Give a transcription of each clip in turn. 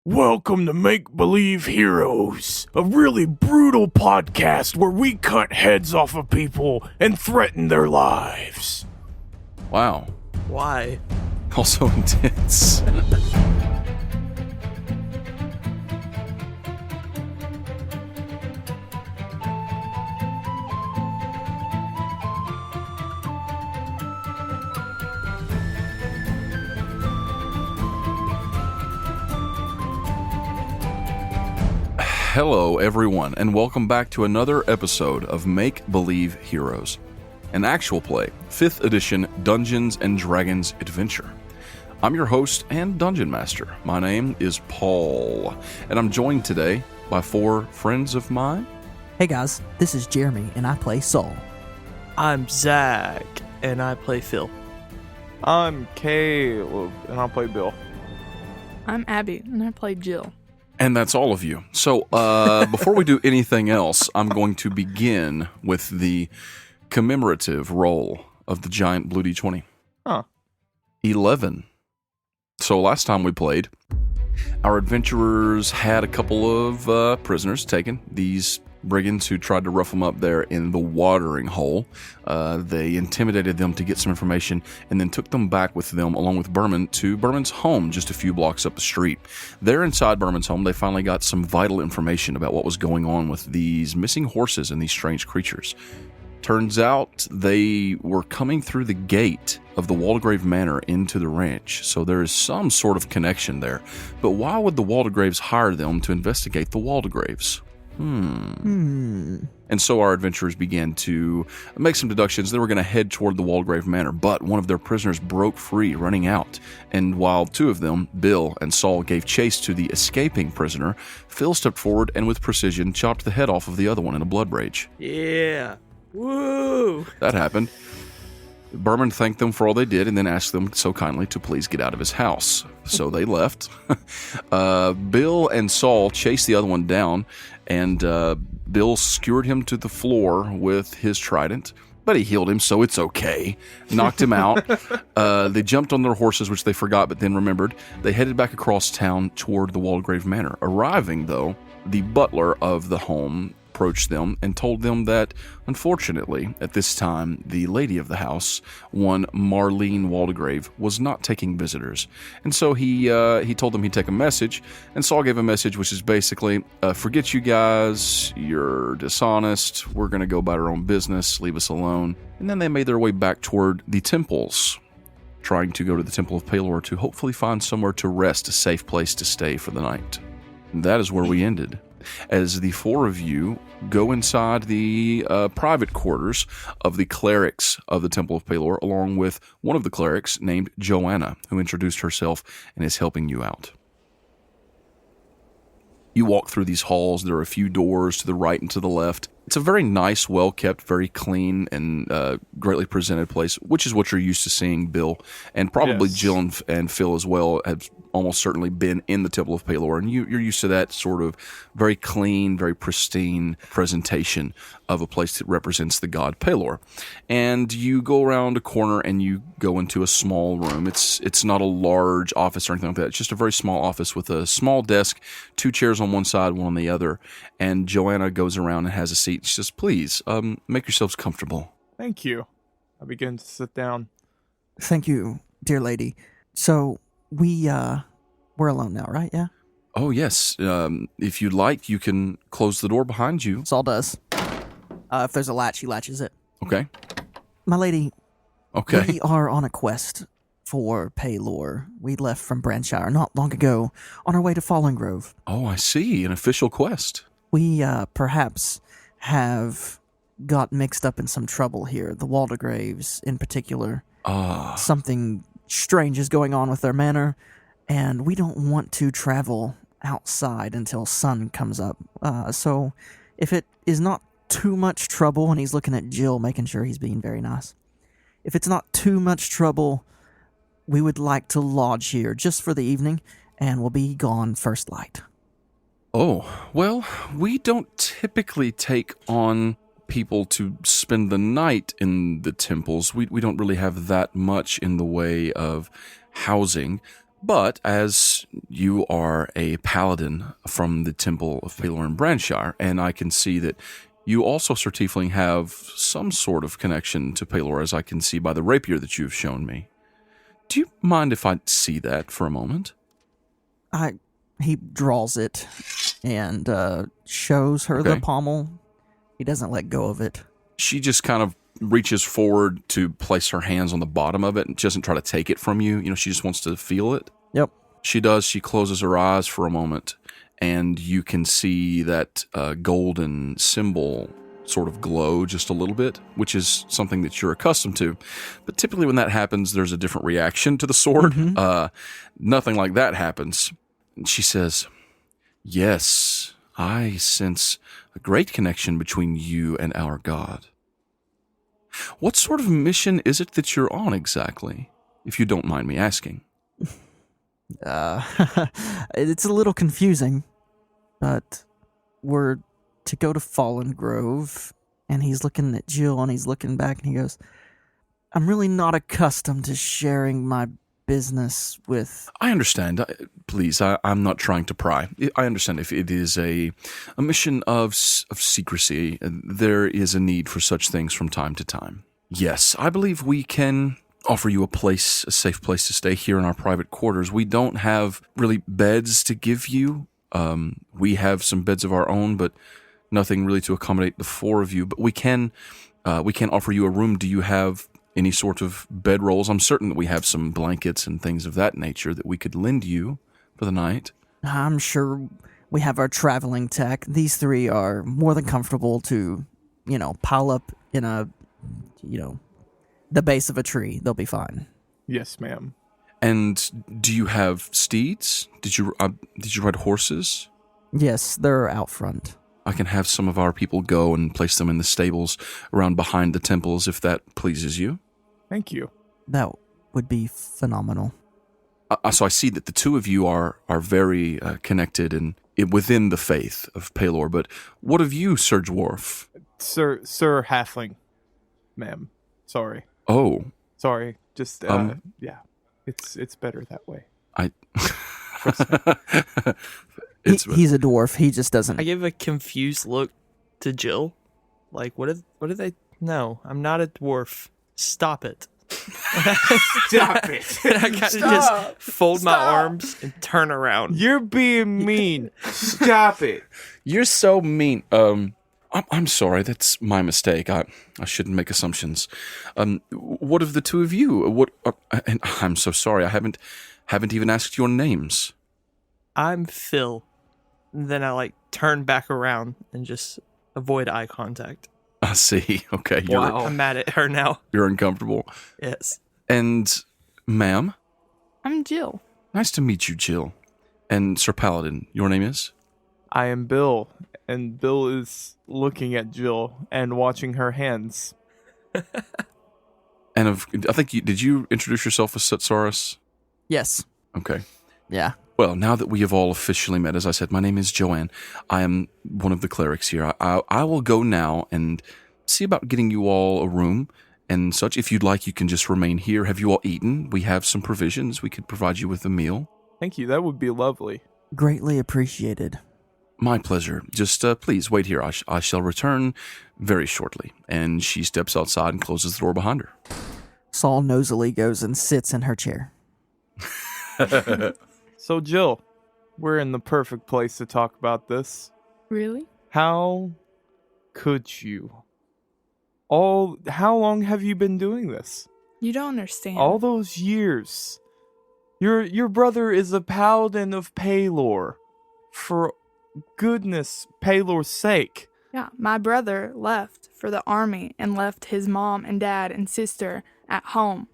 Welcome to Make Believe Heroes, a really brutal podcast where we cut heads off of people and threaten their lives. Wow. Why? Also intense. Hello, everyone, and welcome back to another episode of Make Believe Heroes, an actual play, 5th edition Dungeons & Dragons adventure. I'm your host and Dungeon Master. My name is Paul, and I'm joined today by 4 friends of mine. Hey guys, this is Jeremy, and I play Saul. I'm Zach, and I play Phil. I'm Caleb, and I'll play Bill. I'm Abby, and I play Jill. And that's all of you. So, before we do anything else, I'm going to begin with the commemorative roll of the giant blue D20. 11. So last time we played, our adventurers had a couple of prisoners taken. These brigands who tried to rough them up there in the watering hole. They intimidated them to get some information and then took them back with them along with Berman to Berman's home just a few blocks up the street. There inside Berman's home, they finally got some vital information about what was going on with these missing horses and these strange creatures. Turns out they were coming through the gate of the Waldegrave Manor into the ranch, so there is some sort of connection there. But why would the Waldegraves hire them to investigate the Waldegraves? And so our adventurers began to make some deductions. They were going to head toward the Waldegrave Manor, but one of their prisoners broke free, running out. And while 2 of them, Bill and Saul, gave chase to the escaping prisoner, Phil stepped forward and with precision chopped the head off of the other one in a blood rage. Yeah. Woo! That happened. Berman thanked them for all they did and then asked them so kindly to please get out of his house. So they left. Bill and Saul chased the other one down, and Bill skewered him to the floor with his trident, but he healed him, so it's okay. Knocked him out. They jumped on their horses, which they forgot but then remembered. They headed back across town toward the Waldegrave Manor. Arriving, though, the butler of the home approached them and told them that, unfortunately, at this time, the lady of the house, one Marlene Waldegrave, was not taking visitors. And so he told them he'd take a message, and Saul gave a message which is basically, forget you guys, you're dishonest, we're going to go about our own business, leave us alone. And then they made their way back toward the temples, trying to go to the Temple of Pelor to hopefully find somewhere to rest, a safe place to stay for the night. And that is where we ended, as the 4 of you go inside the private quarters of the clerics of the Temple of Pelor, along with one of the clerics named Joanna, who introduced herself and is helping you out. You walk through these halls. There are a few doors to the right and to the left. It's a very nice, well-kept, very clean, and greatly presented place, which is what you're used to seeing, Bill. And probably Yes. Jill and Phil as well have almost certainly been in the Temple of Pelor. And you're used to that sort of very clean, very pristine presentation of a place that represents the god Pelor. And you go around a corner and you go into a small room. It's not a large office or anything like that. It's just a very small office with a small desk, 2 chairs on one side, one on the other. And Joanna goes around and has a seat. She says, please, make yourselves comfortable. Thank you. I begin to sit down. Thank you, dear lady. So, we're alone now, right? Yeah? Oh, yes. If you'd like, you can close the door behind you. Saul does. If there's a latch, he latches it. Okay. My lady, Okay. we are on a quest for Pelor. We left from Branshire not long ago on our way to Fallen Grove. Oh, I see. An official quest. We, perhaps have got mixed up in some trouble here. The Waldegraves, in particular. Something strange is going on with their manor, and we don't want to travel outside until sun comes up. So if it is not too much trouble, and he's looking at Jill, making sure he's being very nice. If it's not too much trouble, we would like to lodge here just for the evening, and we'll be gone first light. Oh, well, we don't typically take on people to spend the night in the temples. We don't really have that much in the way of housing. But as you are a paladin from the Temple of Pelor in Branshire, and I can see that you also, Sir Tiefling, have some sort of connection to Pelor, as I can see by the rapier that you've shown me. Do you mind if I see that for a moment? He draws it and shows her the pommel. He doesn't let go of it. She just kind of reaches forward to place her hands on the bottom of it, and she doesn't try to take it from you. You know, she just wants to feel it. Yep. She does. She closes her eyes for a moment, and you can see that golden symbol sort of glow just a little bit, which is something that you're accustomed to. But typically when that happens, there's a different reaction to the sword. Mm-hmm. Nothing like that happens. And she says, "Yes, I sense a great connection between you and our God. What sort of mission is it that you're on exactly, if you don't mind me asking?" It's a little confusing, but we're to go to Fallen Grove, and he's looking at Jill, and he's looking back, and he goes, "I'm really not accustomed to sharing my business with..." I understand. Please, I'm not trying to pry. I understand if it is a mission of secrecy, there is a need for such things from time to time. Yes, I believe we can offer you a safe place to stay here in our private quarters. We don't have really beds to give you. We have some beds of our own, but nothing really to accommodate the four of you. But we can offer you a room. Do you have any sort of bedrolls? I'm certain that we have some blankets and things of that nature that we could lend you for the night. I'm sure we have our traveling tech. These three are more than comfortable to, pile up in the base of a tree. They'll be fine. Yes, ma'am. And do you have steeds? Did you ride horses? Yes, they're out front. I can have some of our people go and place them in the stables around behind the temples if that pleases you. Thank you. That would be phenomenal. So I see that the two of you are very connected and within the faith of Pelor. But what of you, Sir Dwarf? Sir Halfling, ma'am. Sorry. Oh. Sorry. Just yeah. It's better that way. He's a dwarf. He just doesn't. I give a confused look to Jill. Like, what did they? No, I'm not a dwarf. Stop it. Stop it. And I kind of just fold my arms and turn around. You're being mean. Stop it. You're so mean. I'm sorry. That's my mistake. I shouldn't make assumptions. What of the two of you? What? And I'm so sorry. I haven't even asked your names. I'm Phil. And then I turn back around and just avoid eye contact. I see. Okay. I'm mad at her now. You're uncomfortable. Yes. And, ma'am? I'm Jill. Nice to meet you, Jill. And Sir Paladin, your name is? I am Bill, and Bill is looking at Jill and watching her hands. And I think did you introduce yourself as Setsaurus? Yes. Okay. Yeah. Well, now that we have all officially met, as I said, my name is Joanne. I am one of the clerics here. I will go now and see about getting you all a room and such. If you'd like, you can just remain here. Have you all eaten? We have some provisions. We could provide you with a meal. Thank you. That would be lovely. Greatly appreciated. My pleasure. Just please wait here. I shall return very shortly. And she steps outside and closes the door behind her. Saul nosily goes and sits in her chair. So, Jill, we're in the perfect place to talk about this. Really? How could you? How long have you been doing this? You don't understand. All those years. Your brother is a paladin of Pelor. For goodness, Pelor's sake. Yeah, my brother left for the army and left his mom and dad and sister at home.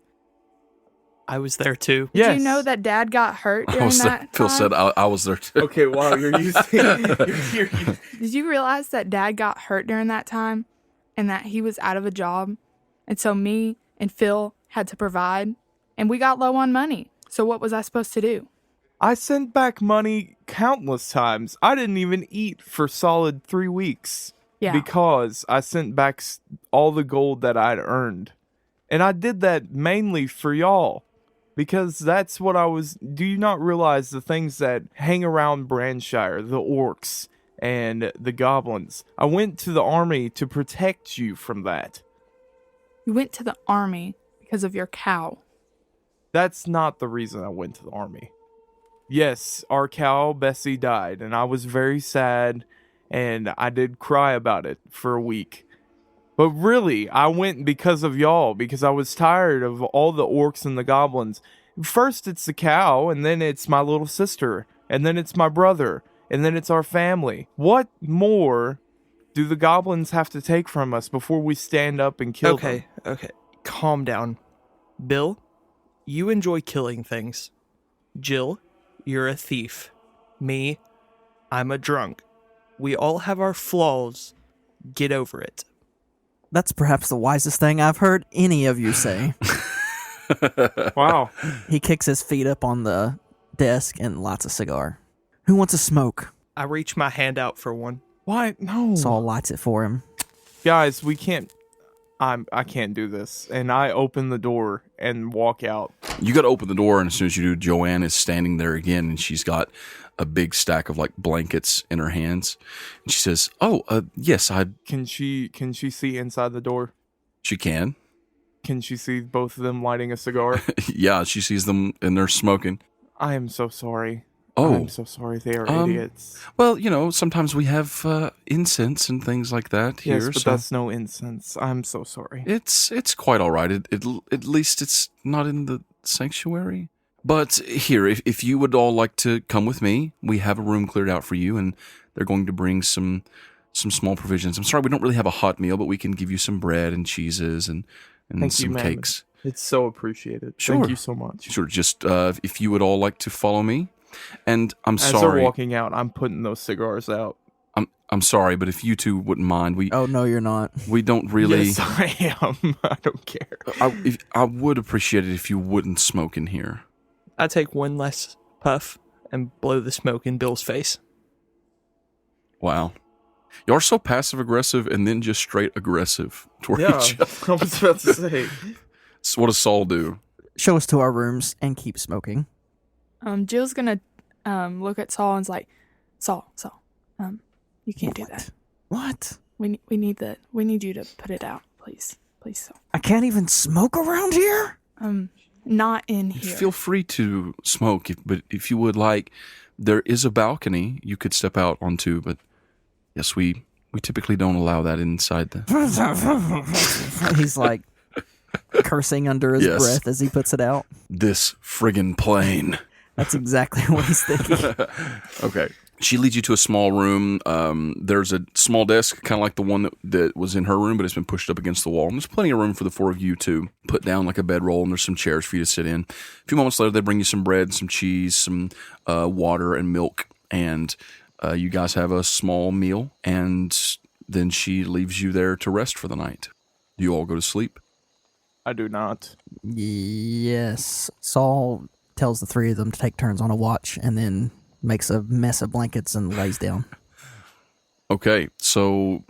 I was there too. Yes. Did you know that Dad got hurt during that Phil time? said I was there too. Okay, wow, you're using... Did you realize that Dad got hurt during that time and that he was out of a job? And so me and Phil had to provide, and we got low on money. So what was I supposed to do? I sent back money countless times. I didn't even eat for solid 3 weeks. Yeah. Because I sent back all the gold that I'd earned. And I did that mainly for y'all. Because that's what I was... Do you not realize the things that hang around Branshire, the orcs and the goblins? I went to the army to protect you from that. You went to the army because of your cow. That's not the reason I went to the army. Yes, our cow, Bessie, died, and I was very sad, and I did cry about it for a week. But really, I went because of y'all, because I was tired of all the orcs and the goblins. First it's the cow, and then it's my little sister, and then it's my brother, and then it's our family. What more do the goblins have to take from us before we stand up and kill them? Okay. Calm down. Bill, you enjoy killing things. Jill, you're a thief. Me, I'm a drunk. We all have our flaws. Get over it. That's perhaps the wisest thing I've heard any of you say. Wow. He kicks his feet up on the desk and lights a cigar. Who wants a smoke? I reach my hand out for one. Why? No. Saul lights it for him. Guys, we can't... I can't do this. And I open the door and walk out. You got to open the door, and as soon as you do, Joanne is standing there again, and she's got a big stack of like blankets in her hands. And she says, yes, Can she see inside the door? she can. Can she see both of them lighting a cigar? Yeah, she sees them, and they're smoking. I am so sorry. Oh. I'm so sorry. They are idiots. Well, sometimes we have incense and things like that here. Yes, but so that's no incense. I'm so sorry. it's quite all right. At least it's not in the sanctuary. But here, if you would all like to come with me, we have a room cleared out for you, and they're going to bring some small provisions. I'm sorry, we don't really have a hot meal, but we can give you some bread and cheeses and Thank some you, ma'am. cakes. It's so appreciated. Sure. Thank you so much. Sure, just if you would all like to follow me. And I'm As sorry. they're walking out, I'm putting those cigars out. I'm sorry, but if you two wouldn't mind, Oh, no, you're not. we don't really. Yes, I am. I don't care. I would appreciate it if you wouldn't smoke in here. I take one last puff and blow the smoke in Bill's face. Wow. Y'all are so passive aggressive and then just straight aggressive toward Yeah, each other. I was about to say. So what does Saul do? Show us to our rooms and keep smoking. Jill's gonna look at Saul and's like, Saul, you can't do that. What? We need you to put it out, please, Saul. I can't even smoke around here? Not in here. Feel free to smoke, but if you would like, there is a balcony you could step out onto, but yes, we typically don't allow that inside the... He's like cursing under his Yes. breath as he puts it out. This friggin' plane. That's exactly what he's thinking. Okay. She leads you to a small room. There's a small desk, kind of like the one that was in her room, but it's been pushed up against the wall. And there's plenty of room for the four of you to put down like a bedroll, and there's some chairs for you to sit in. A few moments later, they bring you some bread, some cheese, some water, and milk. And you guys have a small meal, and then she leaves you there to rest for the night. Do you all go to sleep? I do not. Yes. Saul tells the three of them to take turns on a watch and then makes a mess of blankets and lays down. Okay, so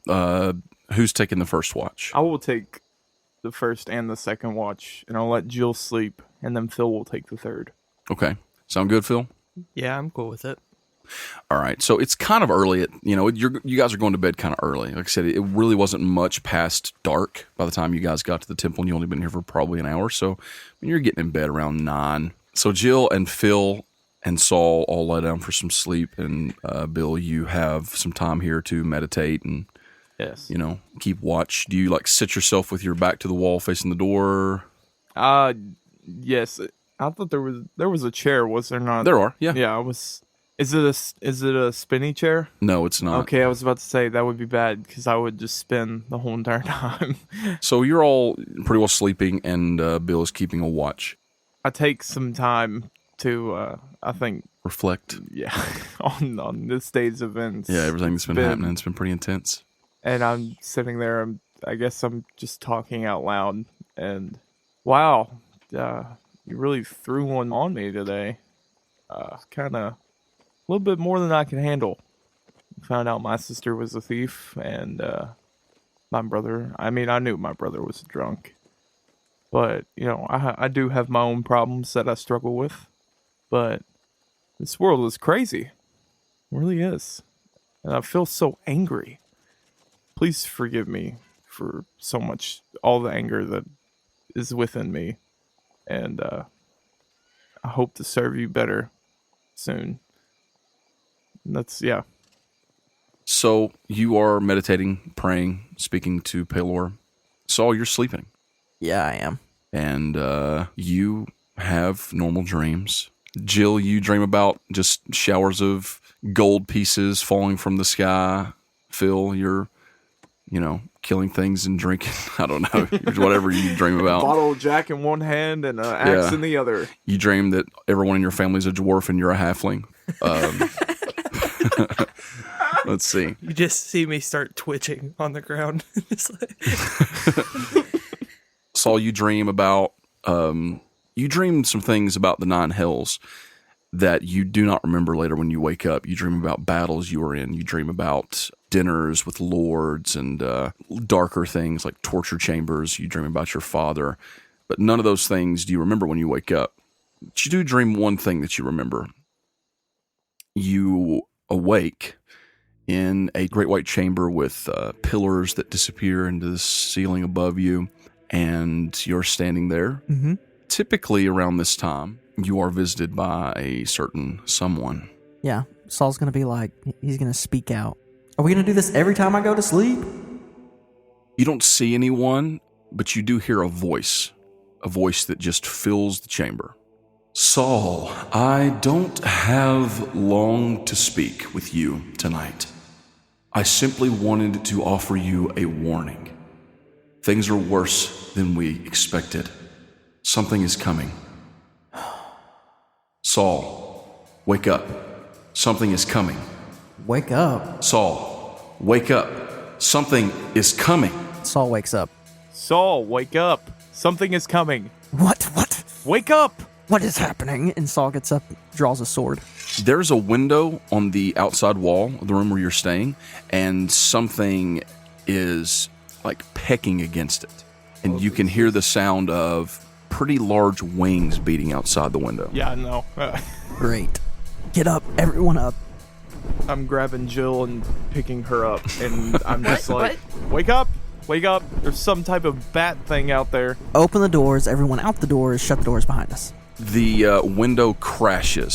who's taking the first watch? I will take the first and the second watch, and I'll let Jill sleep, and then Phil will take the third. Okay, sound good, Phil? Yeah, I'm cool with it. All right, so it's kind of early. You guys are going to bed kind of early. Like I said, it really wasn't much past dark by the time you guys got to the temple, and you only been here for probably an hour. So you're getting in bed around 9. So Jill and Phil and Saul all lie down for some sleep, and Bill, you have some time here to meditate and Yes. keep watch. Do you like sit yourself with your back to the wall, facing the door? Yes. I thought there was a chair, was there not? There are, yeah. Yeah, I was. Is it a spinny chair? No, it's not. Okay, I was about to say that would be bad because I would just spin the whole entire time. So you're all pretty well sleeping, and Bill is keeping a watch. I take some time to, I think, Reflect. yeah, on this day's events. Yeah, everything that's been happening. It's been pretty intense. And I'm sitting there. I guess I'm just talking out loud. And wow, you really threw one on me today. Kind of a little bit more than I can handle. Found out my sister was a thief, and my brother. I mean, I knew my brother was a drunk. But, I do have my own problems that I struggle with. But this world is crazy. It really is. And I feel so angry. Please forgive me for so much, all the anger that is within me. And I hope to serve you better soon. And that's, yeah. So you are meditating, praying, speaking to Pelor. Saul, you're sleeping. Yeah, I am. And you have normal dreams. Jill, you dream about just showers of gold pieces falling from the sky. Phil, you're, killing things and drinking. I don't know. Whatever you dream about. Bottle of Jack in one hand and an axe in the other. You dream that everyone in your family is a dwarf and you're a halfling. Let's see. You just see me start twitching on the ground. Saul, you dream about you dream some things about the 9 hells that you do not remember later when you wake up. You dream about battles you were in. You dream about dinners with lords and darker things like torture chambers. You dream about your father. But none of those things do you remember when you wake up. But you do dream one thing that you remember. You awake in a great white chamber with pillars that disappear into the ceiling above you, and you're standing there. Mm-hmm. Typically around this time, you are visited by a certain someone. Yeah, Saul's going to be like, he's going to speak out. Are we going to do this every time I go to sleep? You don't see anyone, but you do hear a voice that just fills the chamber. Saul, I don't have long to speak with you tonight. I simply wanted to offer you a warning. Things are worse than we expected. Something is coming. Saul, wake up. Something is coming. Wake up. Saul, wake up. Something is coming. Saul wakes up. Saul, wake up. Something is coming. What? Wake up. What is happening? And Saul gets up, draws a sword. There's a window on the outside wall of the room where you're staying, and something is like pecking against it. And you can hear the sound of pretty large wings beating outside the window. Yeah, I know. Great. Get up, everyone up. I'm grabbing Jill and picking her up, and I'm just What? wake up. Wake up. There's some type of bat thing out there. Open the doors, everyone out the doors, shut the doors behind us. The window crashes.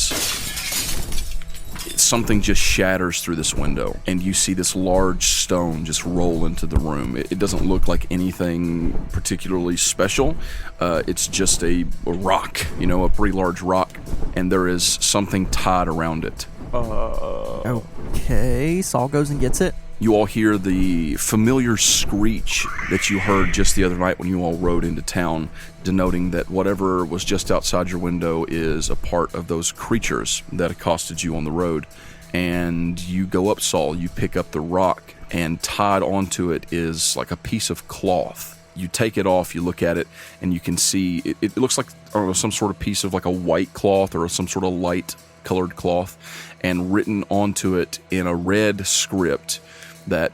Something just shatters through this window, and you see this large stone just roll into the room. It doesn't look like anything particularly special. It's just a rock, a pretty large rock, and there is something tied around it. Okay, Saul goes and gets it. You all hear the familiar screech that you heard just the other night when you all rode into town, denoting that whatever was just outside your window is a part of those creatures that accosted you on the road. And you go up, Saul, you pick up the rock, and tied onto it is like a piece of cloth. You take it off, you look at it, and you can see it looks like some sort of piece of like a white cloth or some sort of light colored cloth, and written onto it in a red script that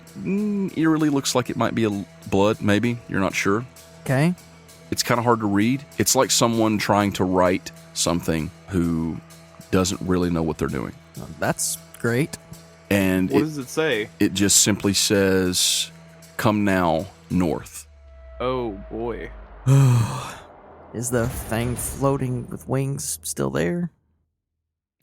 eerily looks like it might be a blood, maybe. You're not sure. Okay. It's kind of hard to read. It's like someone trying to write something who doesn't really know what they're doing. That's great. And What does it say? It just simply says, "Come now, north." Oh, boy. Is the thing floating with wings still there?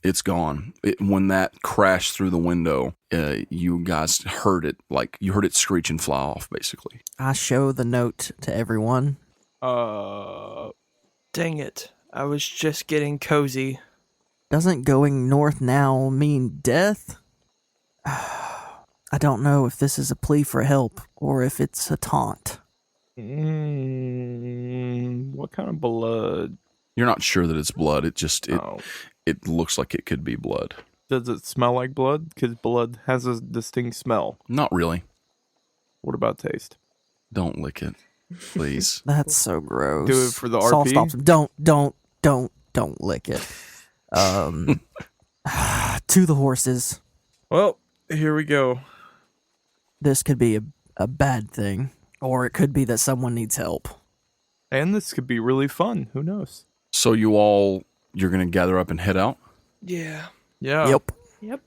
It's gone. When that crashed through the window, you guys heard it, like you heard it screech and fly off, basically. I show the note to everyone. Dang it. I was just getting cozy. Doesn't going north now mean death? I don't know if this is a plea for help or if it's a taunt. What kind of blood? You're not sure that it's blood. Oh. It looks like it could be blood. Does it smell like blood? Because blood has a distinct smell. Not really. What about taste? Don't lick it, please. That's so gross. Do it for the Saul RP? stops him. Don't lick it. To the horses. Well, here we go. This could be a bad thing, or it could be that someone needs help. And this could be really fun. Who knows? So you're going to gather up and head out? Yeah. Yep. Yep.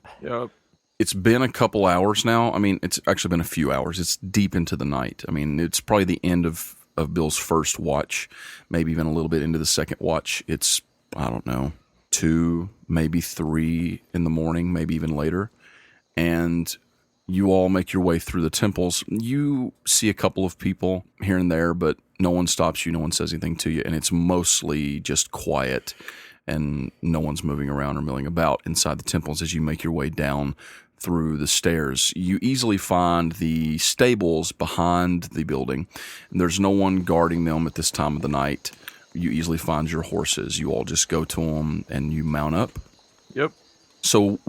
It's been a couple hours now. I mean, it's actually been a few hours. It's deep into the night. I mean, it's probably the end of Bill's first watch, maybe even a little bit into the second watch. It's, I don't know, 2, maybe 3 in the morning, maybe even later. And you all make your way through the temples. You see a couple of people here and there, but no one stops you. No one says anything to you. And it's mostly just quiet, and no one's moving around or milling about inside the temples as you make your way down through the stairs. You easily find the stables behind the building, and there's no one guarding them at this time of the night. You easily find your horses. You all just go to them and you mount up. Yep. So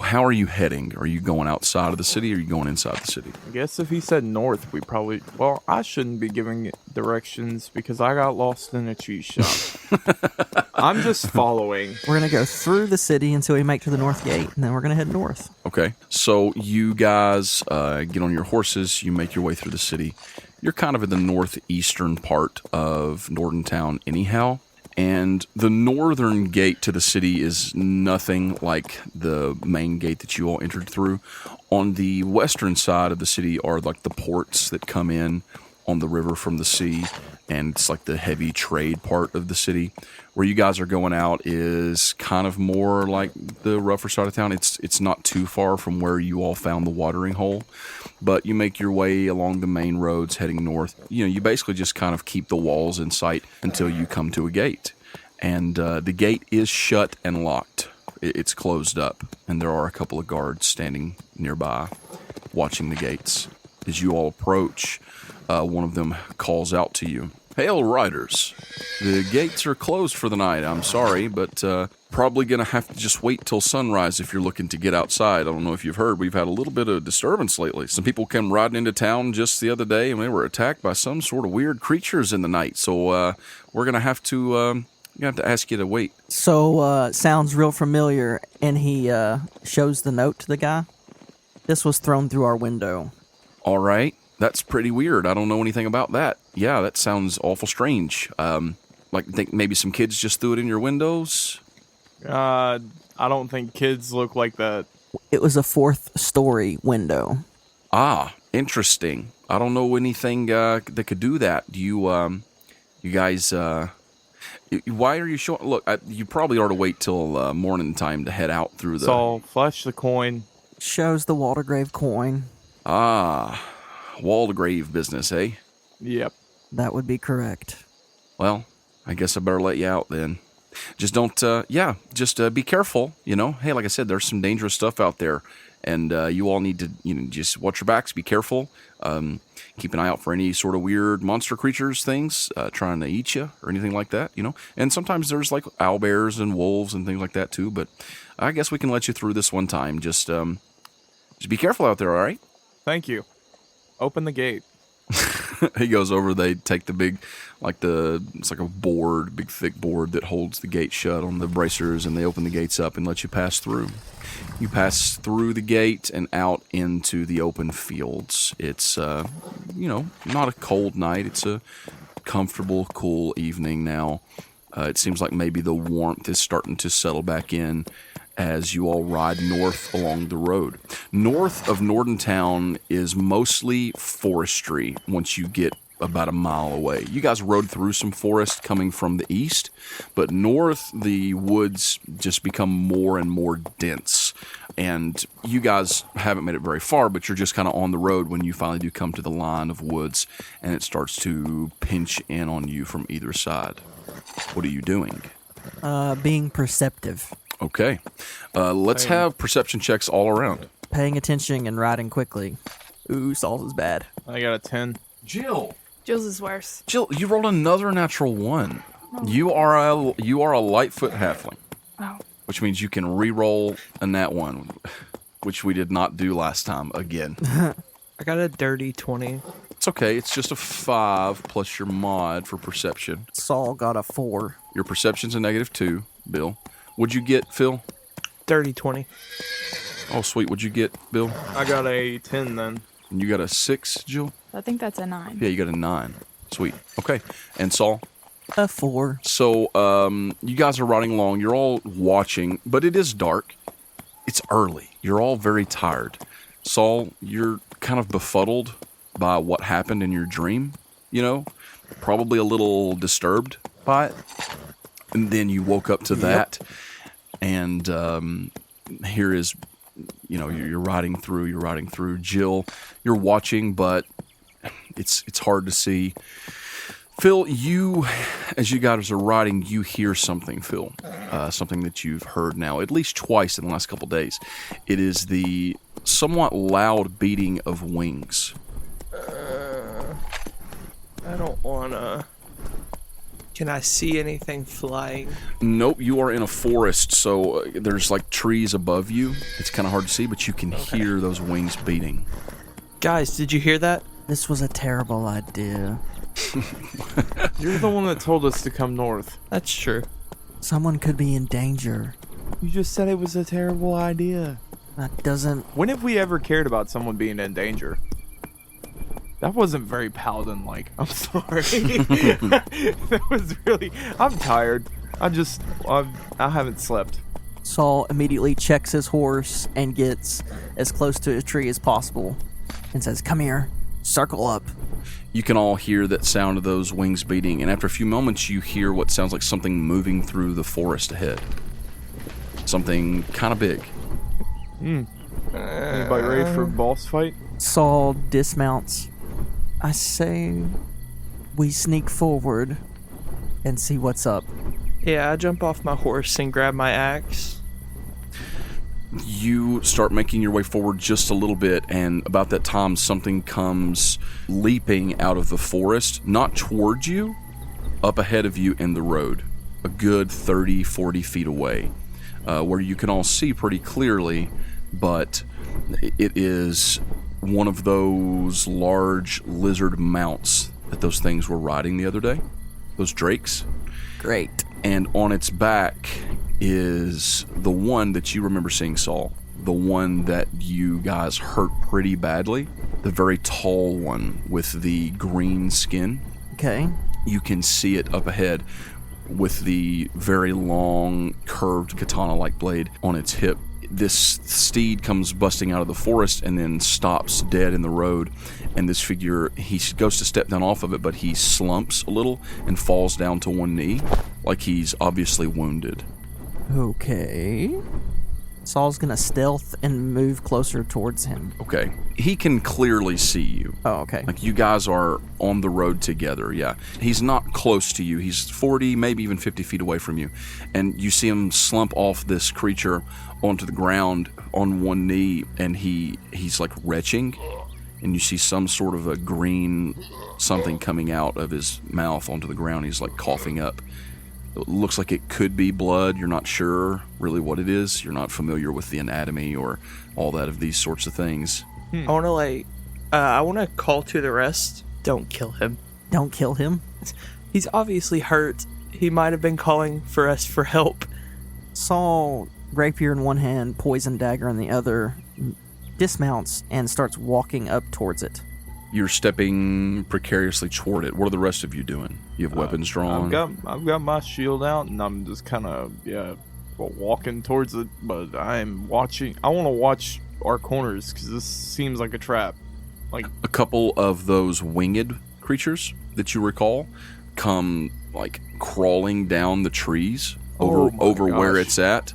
how are you heading? Are you going outside of the city or are you going inside the city? I guess if he said north, we probably... Well, I shouldn't be giving directions because I got lost in a cheese shop. I'm just following. We're going to go through the city until we make to the north gate, and then we're going to head north. Okay. So you guys get on your horses. You make your way through the city. You're kind of in the northeastern part of Nordentown anyhow. And the northern gate to the city is nothing like the main gate that you all entered through. On the western side of the city are like the ports that come in on the river from the sea, and it's like the heavy trade part of the city. Where you guys are going out is kind of more like the rougher side of town. It's not too far from where you all found the watering hole, but you make your way along the main roads heading north. You know, you basically just kind of keep the walls in sight until you come to a gate. And the gate is shut and locked. It's closed up, and there are a couple of guards standing nearby watching the gates. As you all approach, one of them calls out to you. "Hail, riders. The gates are closed for the night. I'm sorry, but probably going to have to just wait till sunrise if you're looking to get outside. I don't know if you've heard, we've had a little bit of disturbance lately. Some people came riding into town just the other day, and they were attacked by some sort of weird creatures in the night. So we're going to have to ask you to wait." So, sounds real familiar, and he shows the note to the guy. "This was thrown through our window." All right. That's pretty weird. I don't know anything about that. Yeah, that sounds awful strange. Like, think maybe some kids just threw it in your windows? I don't think kids look like that. It was a 4th-story window. Ah, interesting. I don't know anything that could do that. Do you, you guys, why are you showing? Look, you probably ought to wait till morning time to head out through the... Saul, flash the coin. Shows the Waldegrave coin. Ah, Waldegrave business, eh? Yep. That would be correct. Well, I guess I better let you out then. Just don't, just be careful, you know. Hey, like I said, there's some dangerous stuff out there, and you all need to, just watch your backs, be careful. Keep an eye out for any sort of weird monster creatures, things, trying to eat you or anything like that, And sometimes there's like owlbears and wolves and things like that too, but I guess we can let you through this one time. Just be careful out there, all right? Thank you. Open the gate. He goes over, they take the big, it's like a board, big thick board that holds the gate shut on the bracers, and they open the gates up and let you pass through. You pass through the gate and out into the open fields. It's, not a cold night. It's a comfortable, cool evening now. It seems like maybe the warmth is starting to settle back in as you all ride north along the road. North of Nordentown is mostly forestry once you get about a mile away. You guys rode through some forest coming from the east, but north the woods just become more and more dense. And you guys haven't made it very far, but you're just kind of on the road when you finally do come to the line of woods, and it starts to pinch in on you from either side. What are you doing? Being perceptive. Okay. Let's have perception checks all around. Paying attention and riding quickly. Ooh, Saul's is bad. I got a 10. Jill, Jules is worse. you rolled another natural 1. Oh. You are a Lightfoot halfling, Oh. which means you can re-roll a nat 1, which we did not do last time again. I got a dirty 20. It's okay. It's just a 5 plus your mod for perception. Saul got a 4. Your perception's a -2, Bill. What'd you get, Phil? Dirty 20. Oh, sweet. What'd you get, Bill? I got a 10 then. And you got a 6, Jill? I think that's a 9. Yeah, you got a 9. Sweet. Okay. And Saul? A 4. So you guys are riding along. You're all watching, but it is dark. It's early. You're all very tired. Saul, you're kind of befuddled by what happened in your dream, probably a little disturbed by it. And then you woke up to that, and here is, you're riding through. Jill, you're watching, but it's hard to see. Phil, as you guys are riding, you hear something, Phil. Something that you've heard now at least twice in the last couple days. It is the somewhat loud beating of wings. I don't wanna. Can I see anything flying? Nope, you are in a forest, so there's like trees above you. It's kind of hard to see, but you can hear those wings beating. Guys, did you hear that? This was a terrible idea. You're the one that told us to come north. That's true. Someone could be in danger. You just said it was a terrible idea. That doesn't... When have we ever cared about someone being in danger? That wasn't very paladin-like. I'm sorry. That was really... I'm tired. I haven't slept. Saul immediately checks his horse and gets as close to a tree as possible and says, "Come here, circle up." You can all hear that sound of those wings beating, and after a few moments, you hear what sounds like something moving through the forest ahead. Something kind of big. Anybody ready for a boss fight? Saul dismounts. I say we sneak forward and see what's up. Yeah, I jump off my horse and grab my axe. You start making your way forward just a little bit, and about that time, something comes leaping out of the forest, not towards you, up ahead of you in the road, a good 30, 40 feet away, where you can all see pretty clearly, but it is one of those large lizard mounts that those things were riding the other day, those drakes. Great. And on its back is the one that you remember seeing, Saul. The one that you guys hurt pretty badly. The very tall one with the green skin. Okay. You can see it up ahead with the very long, curved katana-like blade on its hip. This steed comes busting out of the forest and then stops dead in the road. And this figure, he goes to step down off of it, but he slumps a little and falls down to one knee, like he's obviously wounded. Okay. Saul's gonna stealth and move closer towards him. Okay. He can clearly see you. Oh, okay. Like, you guys are on the road together, yeah. He's not close to you. He's 40, maybe even 50 feet away from you. And you see him slump off this creature onto the ground on one knee, and he's like retching. And you see some sort of a green something coming out of his mouth onto the ground. He's like coughing up. It looks like it could be blood. You're not sure really what it is. You're not familiar with the anatomy or all that of these sorts of things. I want to call to the rest. Don't kill him. Don't kill him. He's obviously hurt. He might have been calling for us for help. Saul, rapier in one hand, poison dagger in the other, dismounts and starts walking up towards it. You're stepping precariously toward it. What are the rest of you doing? You have weapons drawn? I've got my shield out, and I'm just kind of walking towards it. But I'm watching. I want to watch our corners because this seems like a trap. Like a couple of those winged creatures that you recall come like crawling down the trees over where it's at.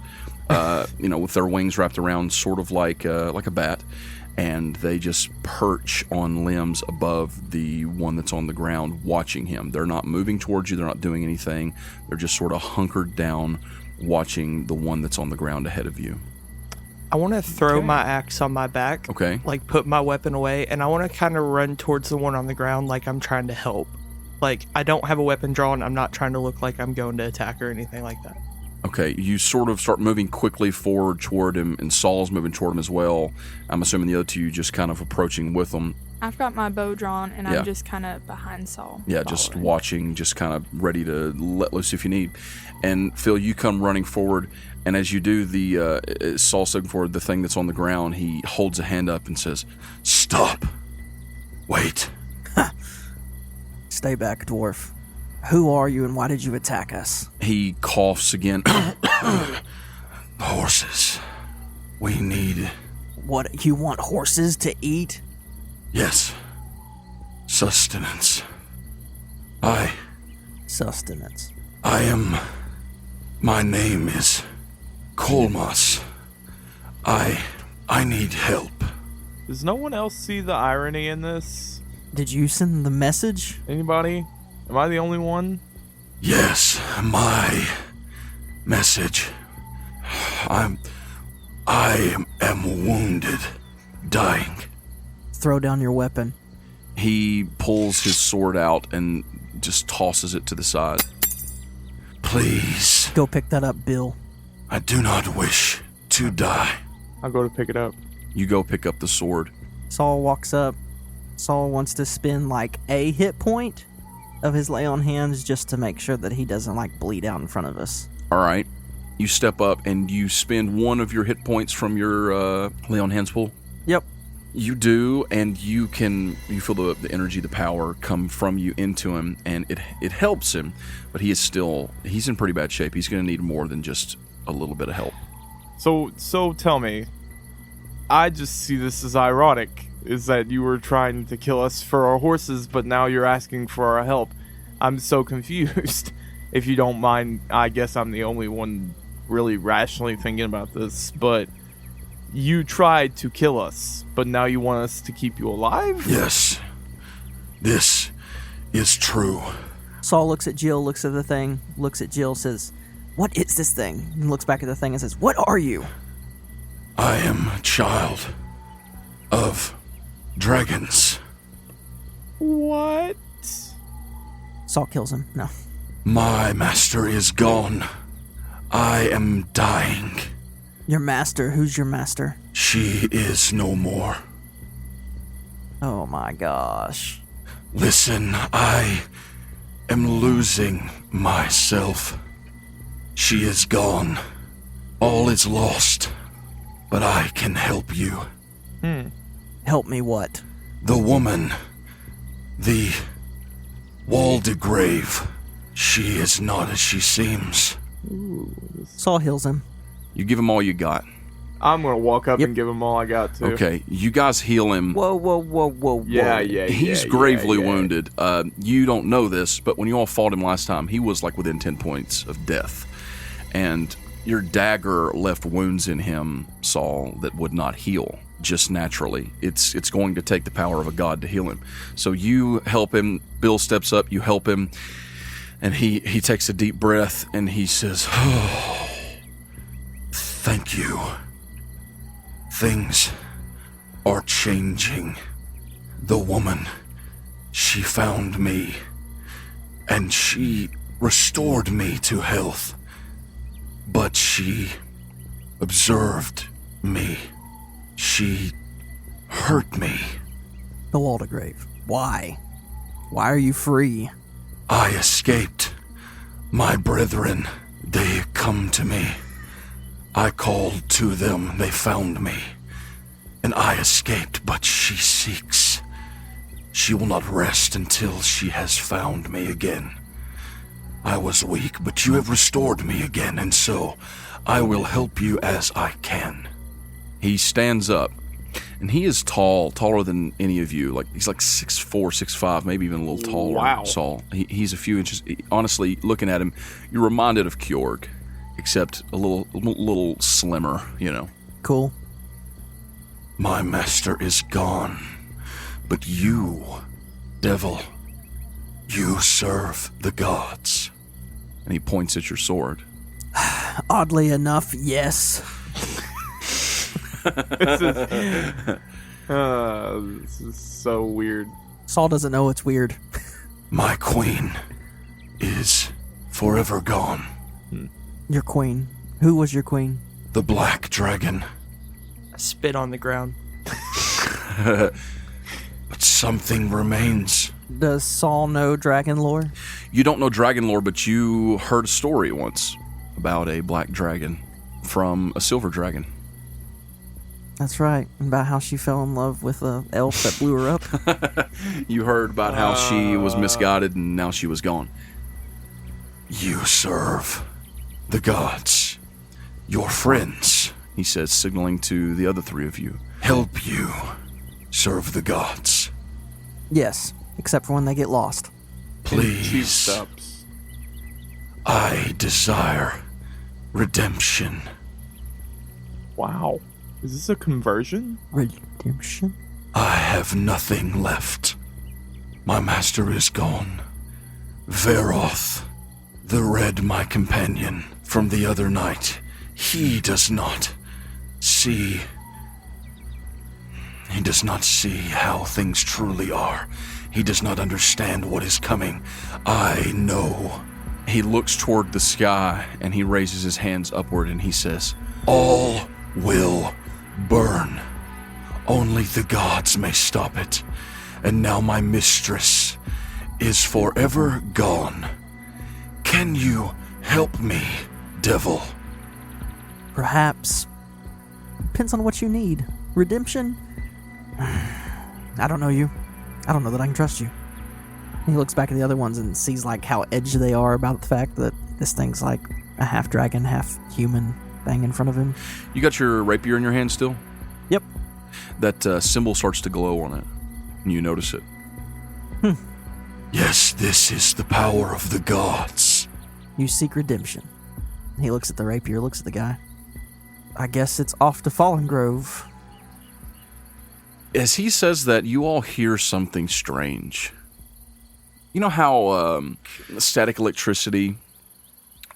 With their wings wrapped around, sort of like a bat. And they just perch on limbs above the one that's on the ground watching him. They're not moving towards you. They're not doing anything. They're just sort of hunkered down watching the one that's on the ground ahead of you. I want to throw my axe on my back. Okay. Like, put my weapon away. And I want to kind of run towards the one on the ground like I'm trying to help. Like, I don't have a weapon drawn. I'm not trying to look like I'm going to attack or anything like that. Okay, you sort of start moving quickly forward toward him, and Saul's moving toward him as well. I'm assuming the other two just kind of approaching with him. I've got my bow drawn, and I'm just kind of behind Saul. Yeah, just watching, just kind of ready to let loose if you need. And Phil, you come running forward, and as you do, Saul's stepping forward, the thing that's on the ground, he holds a hand up and says, "Stop! Wait!" Stay back, dwarf. Who are you and why did you attack us? He coughs again. Horses. We need... What, you want horses to eat? Yes. Sustenance. Sustenance. My name is Kolmas. I need help. Does no one else see the irony in this? Did you send the message? Anybody? Am I the only one? Yes, my message. I am wounded, dying. Throw down your weapon. He pulls his sword out and just tosses it to the side. Please, Go pick that up, Bill. I do not wish to die. I'll go to pick it up. You go pick up the sword. Saul walks up. Saul wants to spend like a hit point of his lay on hands just to make sure that he doesn't like bleed out in front of us. All right. You step up and you spend one of your hit points from your lay on hands pool. Yep. You do, and you feel the energy, the power come from you into him, and it helps him, but he's in pretty bad shape. He's going to need more than just a little bit of help. So tell me, I just see this as ironic, is that you were trying to kill us for our horses, but now you're asking for our help. I'm so confused. If you don't mind, I guess I'm the only one really rationally thinking about this, but you tried to kill us, but now you want us to keep you alive? Yes, this is true. Saul looks at Jill, looks at the thing, looks at Jill, says, "What is this thing?" And looks back at the thing and says, "What are you?" I am a child of dragons. What? Saul kills him. No. My master is gone. I am dying. Your master? Who's your master? She is no more. Oh my gosh. Listen, I am losing myself. She is gone. All is lost. But I can help you. Help me what? The woman. The Waldegrave. She is not as she seems. Saul heals him. You give him all you got. I'm gonna walk up Yep. and give him all I got too. Okay, you guys heal him. Whoa. Yeah. He's gravely wounded. You don't know this, but when you all fought him last time, he was like within 10 points of death. And your dagger left wounds in him, Saul, that would not heal just naturally. It's going to take the power of a god to heal him. So you help him. Bill steps up, you help him, and he takes a deep breath and he says, "Oh, thank you. Things are changing. The woman, she found me, and she restored me to health. But she observed me. She hurt me. The Waldegrave. Why? Why are you free? I escaped. My brethren, they come to me. I called to them, they found me. And I escaped, but she seeks. She will not rest until she has found me again. I was weak, but you have restored me again, and so I will help you as I can." He stands up, and he is tall, taller than any of you. Like he's like 6'4", 6'5", maybe even a little taller. Wow. Saul. He's a few inches. Honestly, looking at him, you're reminded of Kjorg, except a little slimmer. You know. Cool. My master is gone, but you, devil, you serve the gods. And he points at your sword. Oddly enough, yes. This is so weird. Saul doesn't know it's weird. My queen is forever gone. Your queen. Who was your queen? The black dragon. I spit on the ground. But something remains. Does Saul know dragon lore? You don't know dragon lore, but you heard a story once about a black dragon from a silver dragon. That's right. About how she fell in love with a elf that blew her up. You heard about how she was misguided and now she was gone. You serve the gods. Your friends, He says, signaling to the other three of you. help you serve the gods. Yes, except for when they get lost. She Please, stops. I desire redemption. Wow. Is this a conversion? Redemption? I have nothing left. My master is gone. Veroth, the red my companion from the other night, he does not see. He does not see how things truly are. He does not understand what is coming. I know. He looks toward the sky and he raises his hands upward and he says, All will burn. Only the gods may stop it. And now my mistress is forever gone. Can you help me, devil? Perhaps. Depends on what you need. Redemption? I don't know you. I don't know that I can trust you. He looks back at the other ones and sees like how edgy they are about the fact that this thing's like a half dragon, half human thing in front of him. You got your rapier in your hand still? Yep. That symbol starts to glow on it. And you notice it. Yes, this is the power of the gods. You seek redemption. He looks at the rapier, looks at the guy. I guess it's off to Fallen Grove. As he says that, you all hear something strange. You know how static electricity,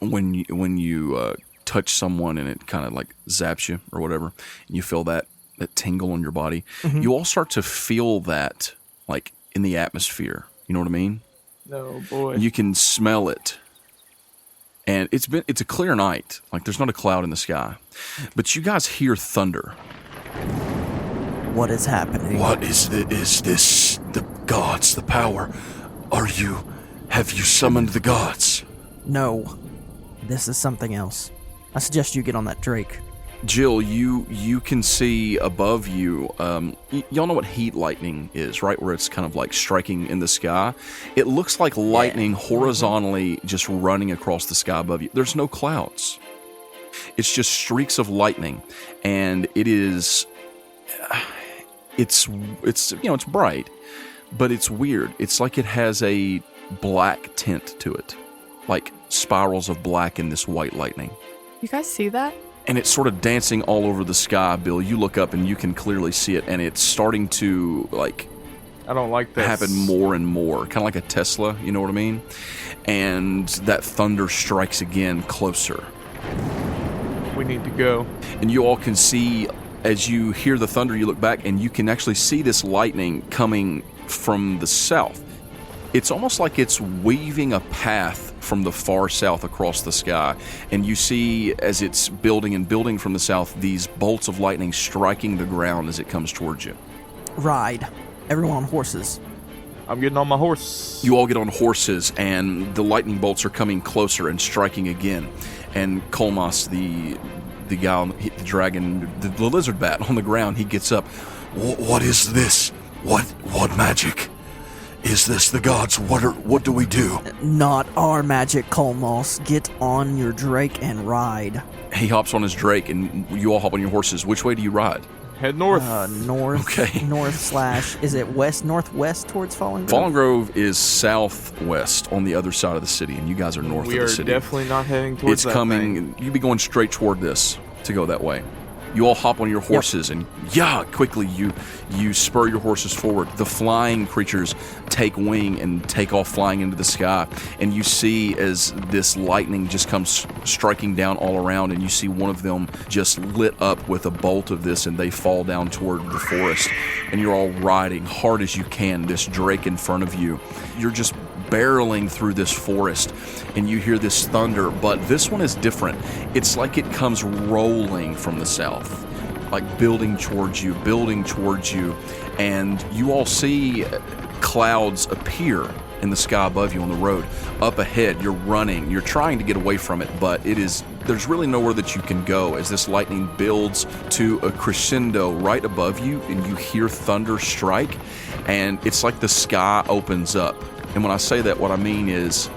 when you touch someone and it kind of like zaps you or whatever, and you feel that tingle on your body, you all start to feel that like in the atmosphere. You know what I mean? No, boy. You can smell it. And it's a clear night. Like there's not a cloud in the sky. But you guys hear thunder. What is happening? What is this? The gods, the power? Have you summoned the gods? No. This is something else. I suggest you get on that Drake. Jill, you can see above you, y'all know what heat lightning is, right? Where it's kind of like striking in the sky. It looks like lightning horizontally just running across the sky above you. There's no clouds. It's just streaks of lightning. And it's bright, but it's weird. It's like it has a black tint to it. Like spirals of black in this white lightning. You guys see that? And it's sort of dancing all over the sky, Bill. You look up and you can clearly see it, and it's starting to, like, I don't like this. happen more and more. Kind of like a Tesla, you know what I mean? And that thunder strikes again closer. We need to go. And you all can see, as you hear the thunder, you look back, and you can actually see this lightning coming from the south. It's almost like it's weaving a path from the far south across the sky. And you see, as it's building and building from the south, these bolts of lightning striking the ground as it comes towards you. Ride. Everyone on horses. I'm getting on my horse. You all get on horses, and the lightning bolts are coming closer and striking again. And Kolmas, the guy, the dragon, the lizard bat on the ground, he gets up. What is this? What magic? Is this the gods? What do we do? Not our magic, Colmos. Get on your Drake and ride. He hops on his drake, and you all hop on your horses. Which way do you ride? Head north. North. Okay. North / is it west, northwest towards Fallen Grove? Fallen Grove is southwest on the other side of the city, and you guys are north We of are the city. definitely not heading towards It's that coming. thing. You'd be going straight toward this to go that way. You all hop on your horses, and quickly you spur your horses forward. The flying creatures take wing and take off flying into the sky, and you see as this lightning just comes striking down all around, and you see one of them just lit up with a bolt of this, and they fall down toward the forest, and you're all riding hard as you can, this drake in front of you. You're just barreling through this forest, and you hear this thunder, but this one is different. It's like it comes rolling from the south, like building towards you, and you all see clouds appear in the sky above you on the road. Up ahead, you're running. You're trying to get away from it, but there's really nowhere that you can go as this lightning builds to a crescendo right above you, and you hear thunder strike, and it's like the sky opens up. And when I say that, what I mean is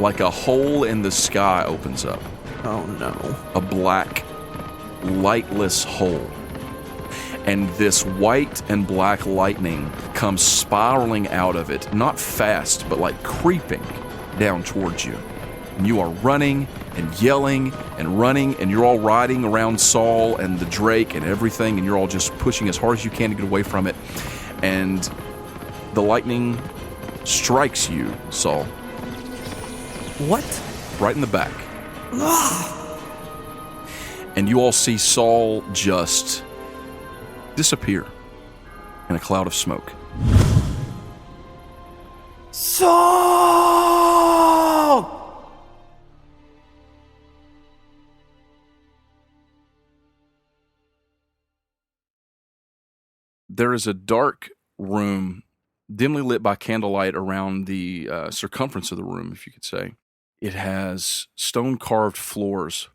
like a hole in the sky opens up. Oh no. A black, lightless hole. And this white and black lightning comes spiraling out of it, not fast, but like creeping down towards you. And you are running and yelling and running, and you're all riding around Saul and the Drake and everything, and you're all just pushing as hard as you can to get away from it. And the lightning strikes you, Saul. What? Right in the back. And you all see Saul just disappear in a cloud of smoke. Saul! There is a dark room, dimly lit by candlelight around the circumference of the room, if you could say. It has stone-carved floors,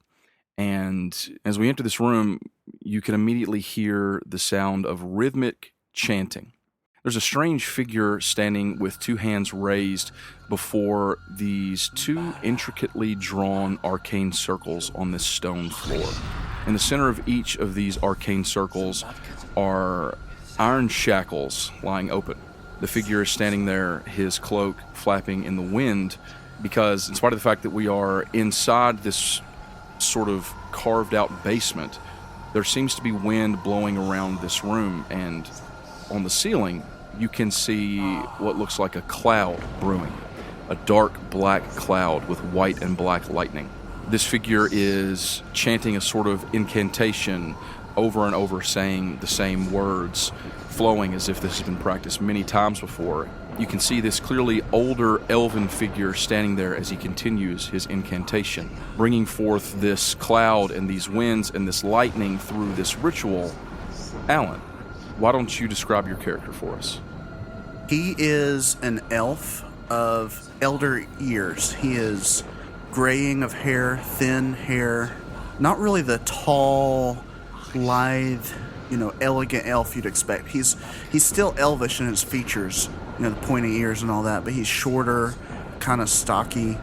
and as we enter this room, you can immediately hear the sound of rhythmic chanting. There's a strange figure standing with two hands raised before these two intricately drawn arcane circles on this stone floor. In the center of each of these arcane circles are iron shackles lying open. The figure is standing there, his cloak flapping in the wind, because in spite of the fact that we are inside this sort of carved out basement, there seems to be wind blowing around this room, and on the ceiling you can see what looks like a cloud brewing, a dark black cloud with white and black lightning. This figure is chanting a sort of incantation over and over, saying the same words, flowing as if this has been practiced many times before. You can see this clearly older elven figure standing there as he continues his incantation, bringing forth this cloud and these winds and this lightning through this ritual. Alan, why don't you describe your character for us? He is an elf of elder years. He is graying of hair, thin hair, not really the tall, lithe, elegant elf you'd expect. He's still elvish in his features, the pointy ears and all that, but he's shorter, kind of stocky,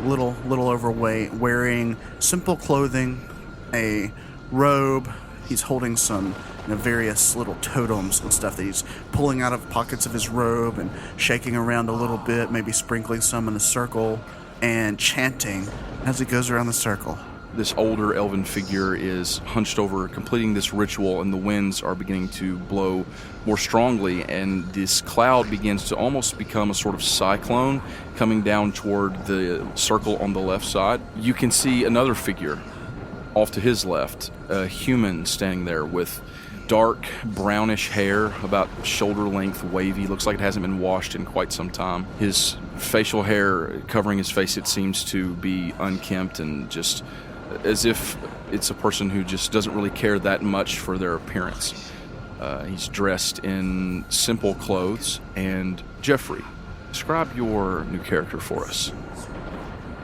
little overweight, wearing simple clothing, a robe. He's holding some various little totems and stuff that he's pulling out of pockets of his robe and shaking around a little bit, maybe sprinkling some in a circle and chanting as he goes around the circle. This older elven figure is hunched over, completing this ritual, and the winds are beginning to blow more strongly, and this cloud begins to almost become a sort of cyclone coming down toward the circle on the left side. You can see another figure off to his left, a human standing there with dark brownish hair, about shoulder length, wavy, looks like it hasn't been washed in quite some time. His facial hair covering his face, it seems to be unkempt and just as if it's a person who just doesn't really care that much for their appearance. He's dressed in simple clothes. And Jeffrey, describe your new character for us.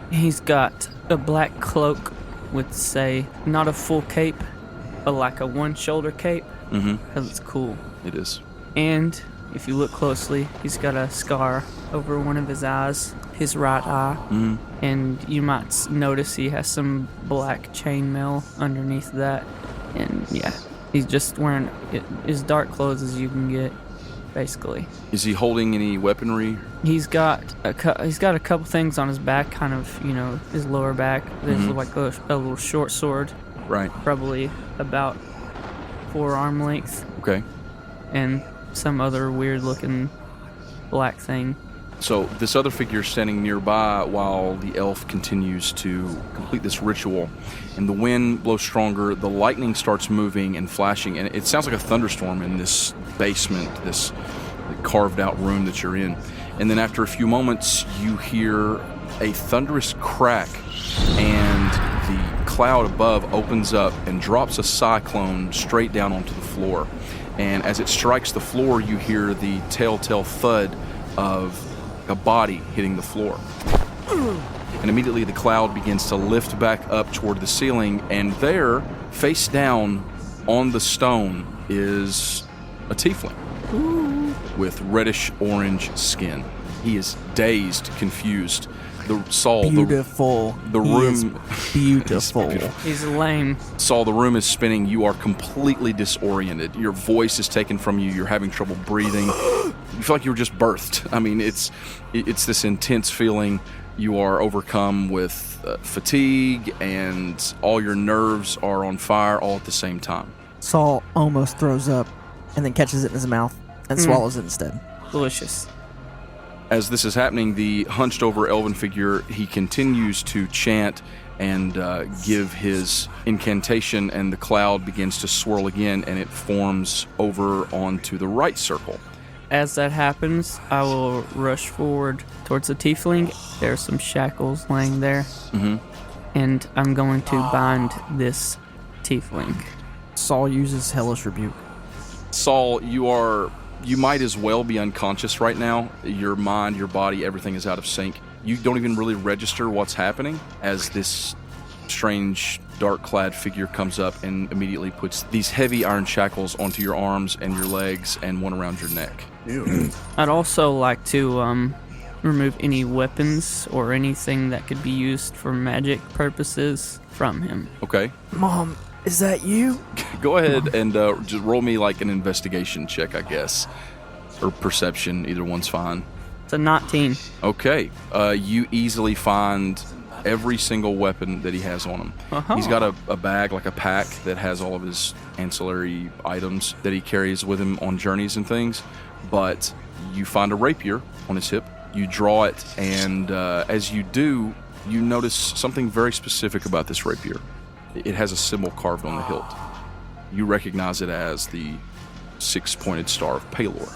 He's got a black cloak with, say, not a full cape, but like a one-shoulder cape. Because it's cool. It is. And if you look closely, he's got a scar over one of his eyes, his right eye. And you might notice he has some black chainmail underneath that. And yeah, he's just wearing as dark clothes as you can get, basically. Is he holding any weaponry? He's got a couple things on his back, kind of, his lower back. There's like a little short sword. Right. Probably about forearm length. Okay. And some other weird looking black thing. So this other figure is standing nearby while the elf continues to complete this ritual, and the wind blows stronger, the lightning starts moving and flashing, and it sounds like a thunderstorm in this basement, this carved out room that you're in. And then after a few moments, you hear a thunderous crack, and the cloud above opens up and drops a cyclone straight down onto the floor. And as it strikes the floor, you hear the telltale thud of a body hitting the floor. And immediately the cloud begins to lift back up toward the ceiling, and there, face down on the stone, is a tiefling with reddish-orange skin. He is dazed, confused. Saul, Beautiful. the He room... is beautiful. He's lame. Saul, the room is spinning. You are completely disoriented. Your voice is taken from you. You're having trouble breathing. You feel like you were just birthed. I mean, it's this intense feeling. You are overcome with fatigue, and all your nerves are on fire all at the same time. Saul almost throws up and then catches it in his mouth and swallows it instead. Delicious. As this is happening, the hunched-over elven figure, he continues to chant and give his incantation, and the cloud begins to swirl again, and it forms over onto the right circle. As that happens, I will rush forward towards the tiefling. There are some shackles laying there. And I'm going to bind this tiefling. Saul uses Hellish Rebuke. Saul, you might as well be unconscious right now. Your mind, your body, everything is out of sync. You don't even really register what's happening as this strange, dark-clad figure comes up and immediately puts these heavy iron shackles onto your arms and your legs and one around your neck. Ew. I'd also like to remove any weapons or anything that could be used for magic purposes from him. Okay. Mom, is that you? Go ahead and just roll me like an investigation check, I guess. Or perception, either one's fine. It's a 19. Okay. You easily find every single weapon that he has on him. Uh-huh. He's got a bag, like a pack, that has all of his ancillary items that he carries with him on journeys and things. But you find a rapier on his hip. You draw it, and as you do, you notice something very specific about this rapier. It has a symbol carved on the hilt. You recognize it as the six-pointed star of Pelor.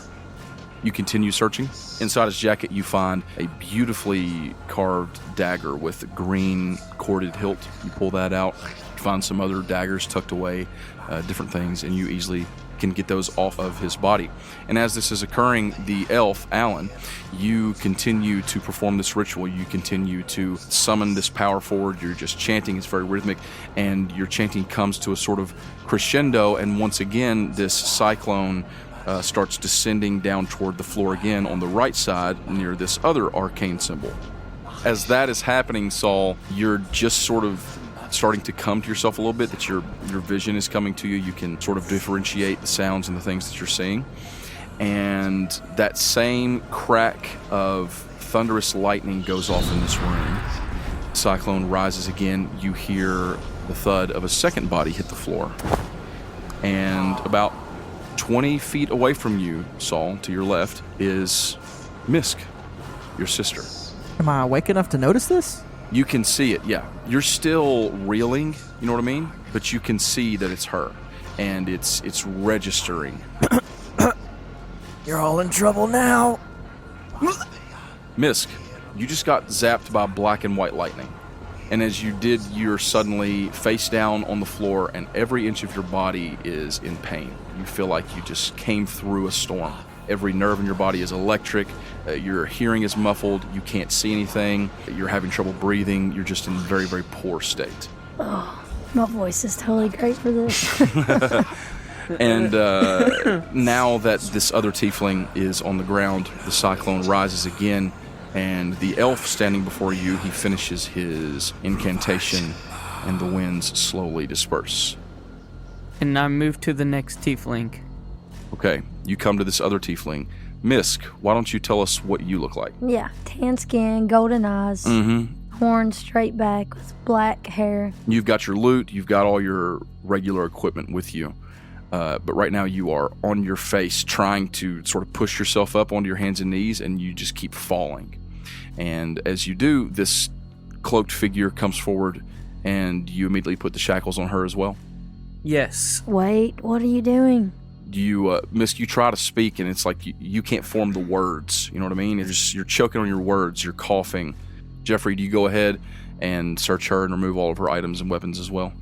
You continue searching. Inside his jacket, you find a beautifully carved dagger with a green corded hilt. You pull that out. You find some other daggers tucked away, different things, and you easily can get those off of his body. And as this is occurring, the elf, Alan, you continue to perform this ritual. You continue to summon this power forward. You're just chanting. It's very rhythmic, and your chanting comes to a sort of crescendo, and once again, this cyclone starts descending down toward the floor again on the right side near this other arcane symbol. As that is happening, Saul, you're just sort of starting to come to yourself a little bit, that your vision is coming to you. You can sort of differentiate the sounds and the things that you're seeing. And that same crack of thunderous lightning goes off in this room. Cyclone rises again. You hear the thud of a second body hit the floor. And about 20 feet away from you, Saul, to your left, is Misk, your sister. Am I awake enough to notice this? You can see it, yeah. You're still reeling, you know what I mean? But you can see that it's her, and it's registering. You're all in trouble now. Misk, you just got zapped by black and white lightning. And as you did, you're suddenly face down on the floor, and every inch of your body is in pain. You feel like you just came through a storm. Every nerve in your body is electric. Your hearing is muffled. You can't see anything. You're having trouble breathing. You're just in a very, very poor state. Oh, my voice is totally great for this. And now that this other tiefling is on the ground, the cyclone rises again, and the elf standing before you, he finishes his incantation, and the winds slowly disperse. And I move to the next tiefling. Okay, you come to this other tiefling. Misk, why don't you tell us what you look like? Yeah, tan skin, golden eyes, horns straight back with black hair. You've got your loot, you've got all your regular equipment with you. But right now you are on your face trying to sort of push yourself up onto your hands and knees, and you just keep falling. And as you do, this cloaked figure comes forward, and you immediately put the shackles on her as well. Yes. Wait, what are you doing? You, Misk, you try to speak, and it's like you can't form the words. You know what I mean? You're choking on your words. You're coughing. Jeffrey, do you go ahead and search her and remove all of her items and weapons as well?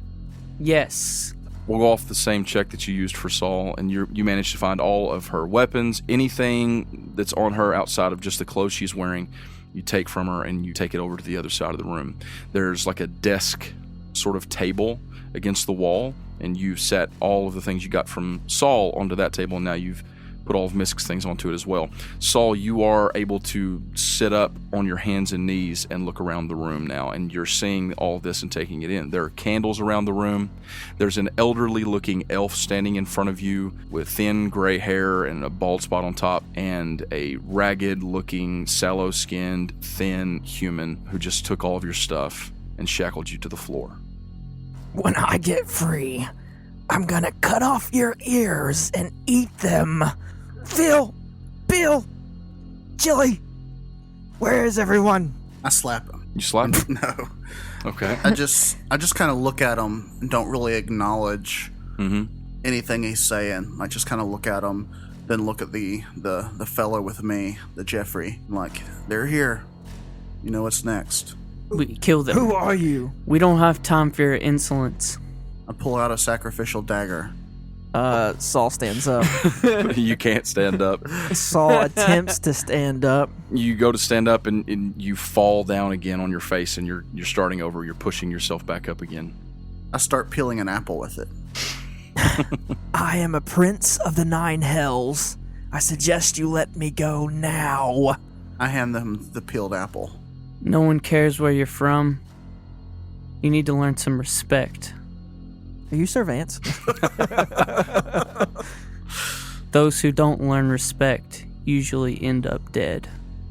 Yes. We'll go off the same check that you used for Saul, and you managed to find all of her weapons. Anything that's on her outside of just the clothes she's wearing, you take from her and you take it over to the other side of the room. There's like a desk sort of table against the wall, and you set all of the things you got from Saul onto that table, and now you've put all of Misk's things onto it as well. Saul, you are able to sit up on your hands and knees and look around the room now, and you're seeing all of this and taking it in. There are candles around the room. There's an elderly-looking elf standing in front of you with thin gray hair and a bald spot on top, and a ragged-looking, sallow-skinned, thin human who just took all of your stuff and shackled you to the floor. When I get free, I'm gonna cut off your ears and eat them. Phil, Bill, Chili, where is everyone? I slap him. You slap him? No. Okay. I just kind of look at him and don't really acknowledge anything he's saying. I just kind of look at him, then look at the fellow with me, the Jeffrey. I'm like, they're here. You know what's next. We kill them. Who are you? We don't have time for your insolence. I pull out a sacrificial dagger. Saul stands up. You can't stand up. Saul attempts to stand up. You go to stand up and you fall down again on your face, and you're starting over. You're pushing yourself back up again. I start peeling an apple with it. I am a prince of the 9 hells. I suggest you let me go now. I hand them the peeled apple. No one cares where you're from. You need to learn some respect. Are you Sir Vance? Those who don't learn respect usually end up dead.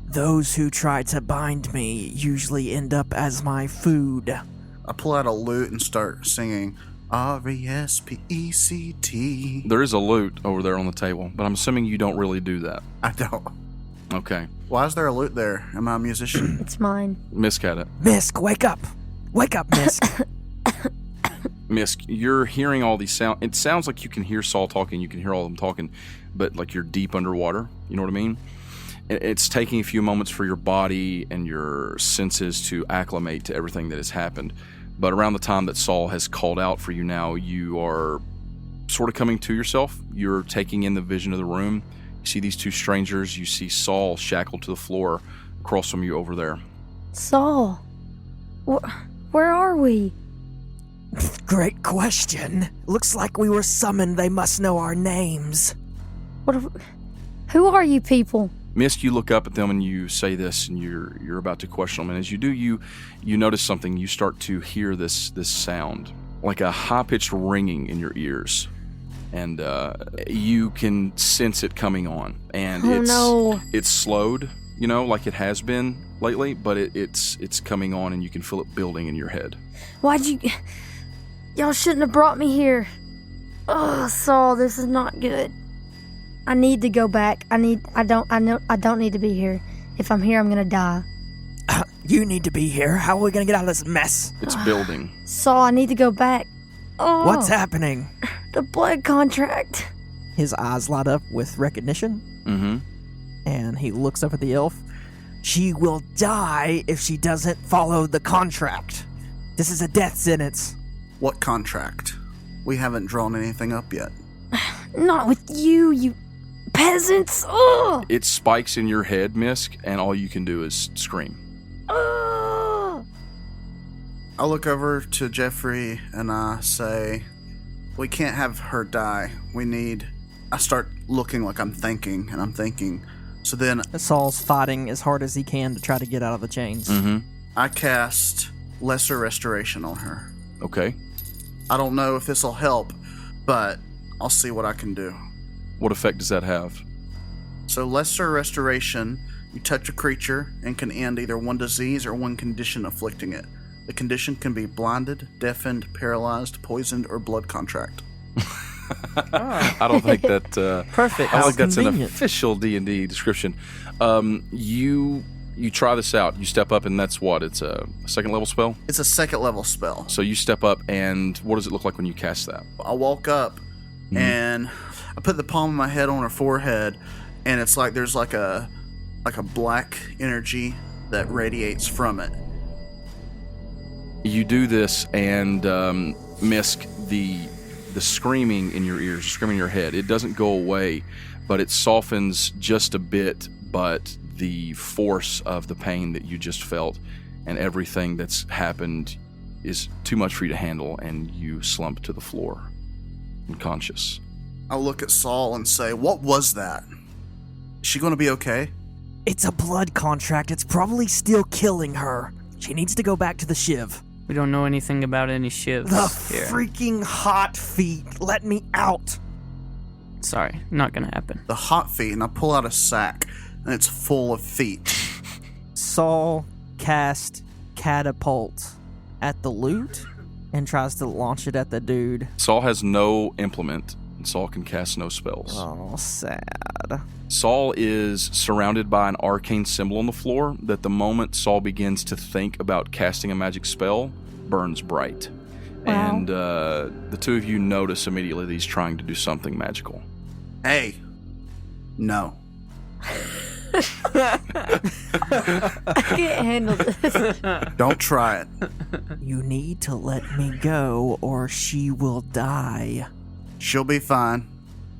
Those who try to bind me usually end up as my food. I pull out a lute and start singing R-E-S-P-E-C-T. There is a lute over there on the table, but I'm assuming you don't really do that. I don't. Okay. Why is there a lute there? Am I a musician? It's mine. Misk had it. Misk, wake up! Wake up, Misk! Misk, you're hearing all these sounds. It sounds like you can hear Saul talking, you can hear all of them talking, but like you're deep underwater. You know what I mean? It's taking a few moments for your body and your senses to acclimate to everything that has happened. But around the time that Saul has called out for you now, you are sort of coming to yourself. You're taking in the vision of the room. You see these two strangers. You see Saul shackled to the floor across from you over there. Saul, where are we? Great question. Looks like we were summoned. They must know our names. Who are you people? Misk, you look up at them and you say this, and you're about to question them. And as you do, you notice something. You start to hear this sound, like a high-pitched ringing in your ears, and you can sense it coming on. And it's slowed, like it has been lately, but it's coming on, and you can feel it building in your head. Y'all shouldn't have brought me here. Oh, Saul, this is not good. I need to go back. I don't need to be here. If I'm here, I'm gonna die. You need to be here. How are we gonna get out of this mess? It's building. Saul, I need to go back. Oh, What's happening? The blood contract. His eyes light up with recognition. Mm-hmm. And he looks up at the elf. She will die if she doesn't follow the contract. This is a death sentence. What contract? We haven't drawn anything up yet. Not with you peasants. Oh! It spikes in your head, Misk, and all you can do is scream. Oh! I look over to Jeffrey and I say, we can't have her die. I start looking like I'm thinking. So then Saul's fighting as hard as he can to try to get out of the chains. Mm-hmm. I cast Lesser Restoration on her. Okay. I don't know if this will help, but I'll see what I can do. What effect does that have? So Lesser Restoration, you touch a creature and can end either one disease or one condition afflicting it. The condition can be blinded, deafened, paralyzed, poisoned, or blood contract. I don't think that... Perfect. I don't think that's an convenient. official D&D description. You try this out. You step up, and that's what? It's a second level spell? It's a second level spell. So you step up, and what does it look like when you cast that? I walk up and I put the palm of my head on her forehead, and it's like there's like a black energy that radiates from it. You do this, and Misk, the the screaming in your ears, screaming in your head. It doesn't go away, but it softens just a bit, but the force of the pain that you just felt and everything that's happened is too much for you to handle, and you slump to the floor, unconscious. I'll look at Saul and say, what was that? Is she going to be okay? It's a blood contract. It's probably still killing her. She needs to go back to the Shiv. We don't know anything about any shivs The here. freaking hot feet. Let me out. Sorry, not gonna happen. The hot feet, and I pull out a sack, and it's full of feet. Saul cast catapult at the loot and tries to launch it at the dude. Saul has no implement, and Saul can cast no spells. Oh, sad. Saul is surrounded by an arcane symbol on the floor that the moment Saul begins to think about casting a magic spell, burns bright. Wow. And the two of you notice immediately that he's trying to do something magical. Hey. No. I can't handle this. Don't try it. You need to let me go or she will die. She'll be fine.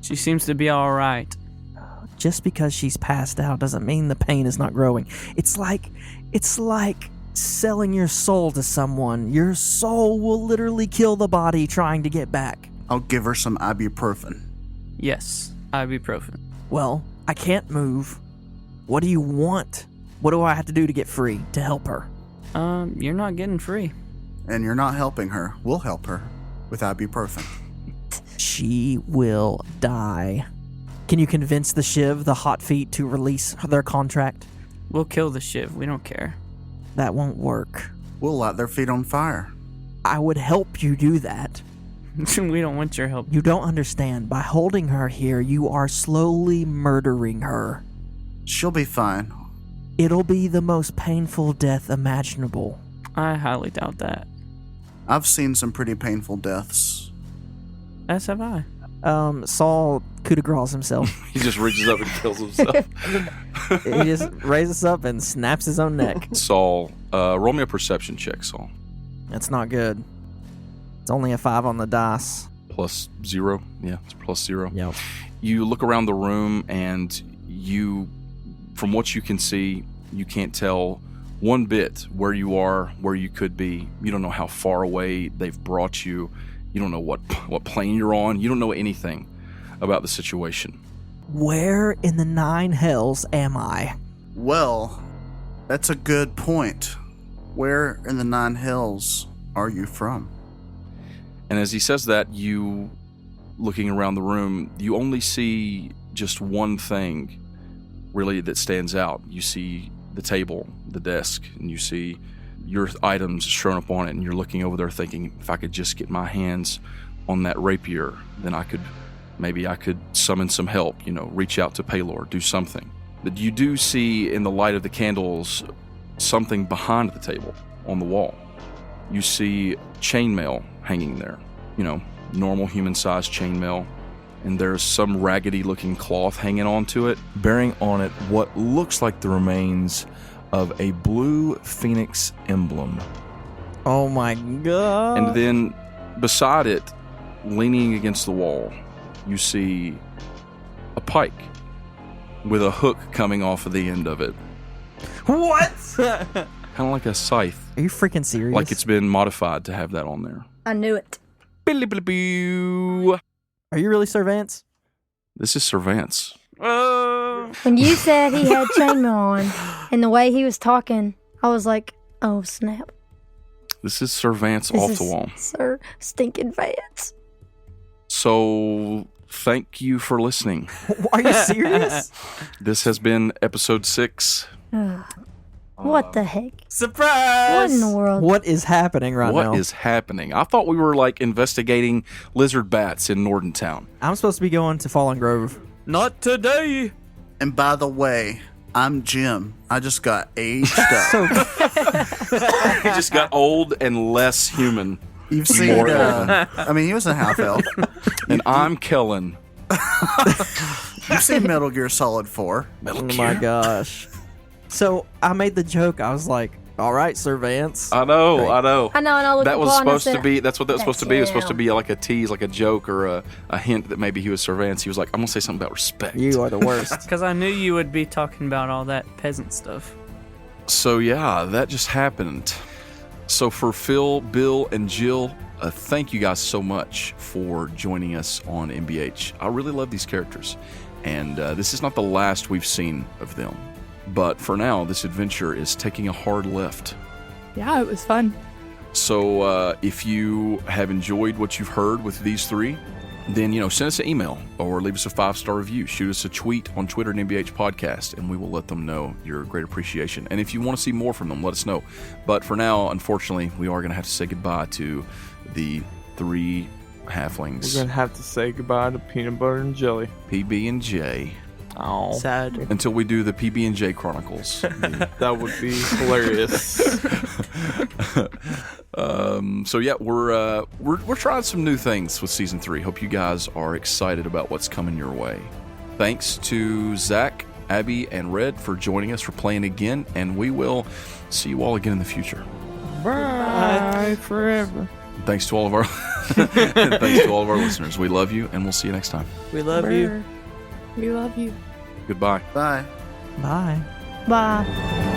She seems to be all right. Just because she's passed out doesn't mean the pain is not growing. It's like selling your soul to someone. Your soul will literally kill the body trying to get back. I'll give her some ibuprofen. Yes, ibuprofen. Well, I can't move. What do you want? What do I have to do to get free to help her? You're not getting free. And you're not helping her. We'll help her with ibuprofen. She will die. Can you convince the Shiv, the hot feet, to release their contract? We'll kill the shiv. We don't care. That won't work. We'll light their feet on fire. I would help you do that. We don't want your help. You don't understand. By holding her here, you are slowly murdering her. She'll be fine. It'll be the most painful death imaginable. I highly doubt that. I've seen some pretty painful deaths. As have I. Saul coup de grace himself. He just reaches up and kills himself. He just raises up and snaps his own neck. Saul, roll me a perception check, Saul. That's not good. It's only a 5 on the dice. +0. Yeah, it's +0. Yep. You look around the room, and you, from what you can see, you can't tell one bit where you are, where you could be. You don't know how far away they've brought you. You don't know what plane you're on. You don't know anything about the situation. Where in the 9 hells am I? Well, that's a good point. Where in the 9 hells are you from? And as he says that, you, looking around the room, you only see just one thing really that stands out. You see the table, the desk, and you see your items shown up on it, and you're looking over there thinking, if I could just get my hands on that rapier, then I could summon some help, reach out to Pelor, do something. But you do see in the light of the candles something behind the table on the wall. You see chainmail hanging there, normal human-sized chainmail, and there's some raggedy-looking cloth hanging onto it, bearing on it what looks like the remains of a blue phoenix emblem. Oh my god. And then beside it, leaning against the wall, you see a pike with a hook coming off of the end of it. What? Kind of like a scythe. Are you freaking serious? Like it's been modified to have that on there. I knew it. Are you really Sir Vance? This is Sir Vance. When you said he had chainmail on and the way he was talking, I was like, oh snap. This is Sir Vance This off is the wall. Sir Stinking Vance. So, thank you for listening. Are you serious? This has been episode 6. What the heck? Surprise! What in the world? What is happening right now? What is happening? I thought we were investigating lizard bats in Nordentown. I'm supposed to be going to Fallen Grove. Not today. And by the way, I'm Jim. I just got aged up. So He just got old and less human. You've seen, he was a half elf. And I'm Kellen. You've seen Metal Gear Solid 4. oh my gosh. So I made the joke. I was like, All right, Sir Vance. I know. I know, and I looked That was at Paul and I supposed to said, be. That's what that was supposed to be. It was supposed to him. be like a tease, like a joke, or a hint that maybe he was Sir Vance. He was like, "I'm gonna say something about respect." You are the worst. Because I knew you would be talking about all that peasant stuff. So yeah, that just happened. So for Phil, Bill, and Jill, thank you guys so much for joining us on MBH. I really love these characters, and this is not the last we've seen of them. But for now, this adventure is taking a hard left. Yeah, it was fun. So if you have enjoyed what you've heard with these three, then, send us an email or leave us a 5-star review. Shoot us a tweet on Twitter at MBH Podcast, and we will let them know your great appreciation. And if you want to see more from them, let us know. But for now, unfortunately, we are going to have to say goodbye to the 3 halflings. We're gonna have to say goodbye to peanut butter and jelly. PB&J. Oh, Sad. Until we do the PB&J Chronicles. that would be hilarious. So yeah, we're trying some new things with season 3. Hope you guys are excited about what's coming your way. Thanks to Zach, Abby, and Red for joining us, for playing again, and we will see you all again in the future. Bye forever. Thanks to all of our thanks to all of our listeners. We love you, and we'll see you next time. We love you. We love you. Goodbye. Bye. Bye. Bye.